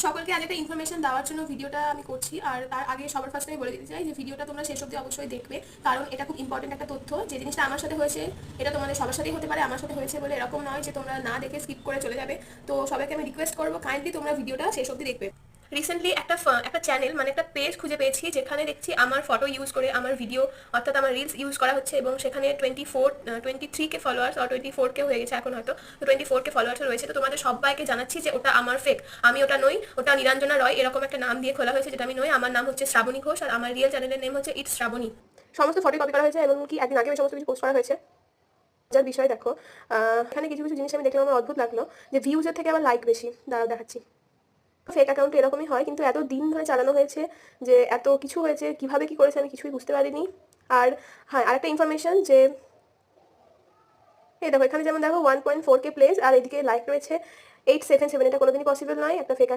সকলকে আজ একটা ইনফরমেশন দেওয়ার জন্য ভিডিওটা আমি করছি। আর তার আগে সবার ফার্স্টে আমি বলে দিতে চাই যে ভিডিওটা তোমরা শেষ অবধি অবশ্যই দেখবে, কারণ এটা খুব ইম্পর্টেন্ট একটা তথ্য। যে জিনিসটা আমার সাথে হয়েছে এটা তোমাদের সবার সাথেই হতে পারে, আমার সাথে হয়েছে বলে এরকম নয় যে তোমরা না দেখে স্কিপ করে চলে যাবে। তো সবাইকে আমি রিকোয়েস্ট করবো কাইন্ডলি তোমরা ভিডিওটা শেষ অবধি দেখবে। রিসেন্টলি একটা চ্যানেল মানে একটা পেজ খুঁজে পেয়েছি যেখানে দেখছি আমার ফটো ইউজ করে আমার ভিডিও অর্থাৎ আমার রিলস ইউজ করা হচ্ছে, এবং সেখানে 23K ফলোয়ার্স আর 24K হয়ে গেছে এখন হয়তো, তো 24K ফলোয়ার্স রয়েছে। তো তোমাদের সবাইকে জানাচ্ছি যে ওটা আমার ফেক, আমি ওটা নই, ওটা নিরঞ্জনা রয় এরকম একটা নাম দিয়ে খোলা হয়েছে, যেটা আমি নই। আমার নাম হচ্ছে শ্রাবণী ঘোষ আর আমার রিয়েল চ্যানেলের নেম হচ্ছে ইটস শ্রাবণী। সমস্ত ফটো কপি করা হয়েছে এবং কি একদিন আগে সমস্ত কিছু পোস্ট করা হয়েছে। যার বিষয় দেখো, এখানে কিছু কিছু জিনিস আমি দেখলাম আমার অদ্ভুত লাগলো, যে ভিউজের থেকে আবার লাইক বেশি। দাঁড়াও দেখাচ্ছি। ফেক অ্যাকাউন্ট এরকমই হয়, কিন্তু এত দিন ধরে চালানো হয়েছে যে এত কিছু হয়েছে, কিভাবে কি করেছে আমি কিছুই বুঝতে পারিনি। আর হ্যাঁ, আরেকটা ইনফরমেশন যে এই দেখো এখানে যেমন দেখো 1.4K প্লেস আর এদিকে লাইক রয়েছে 877। এটা কোনোদিনই পসিবল নয় একটা ফেক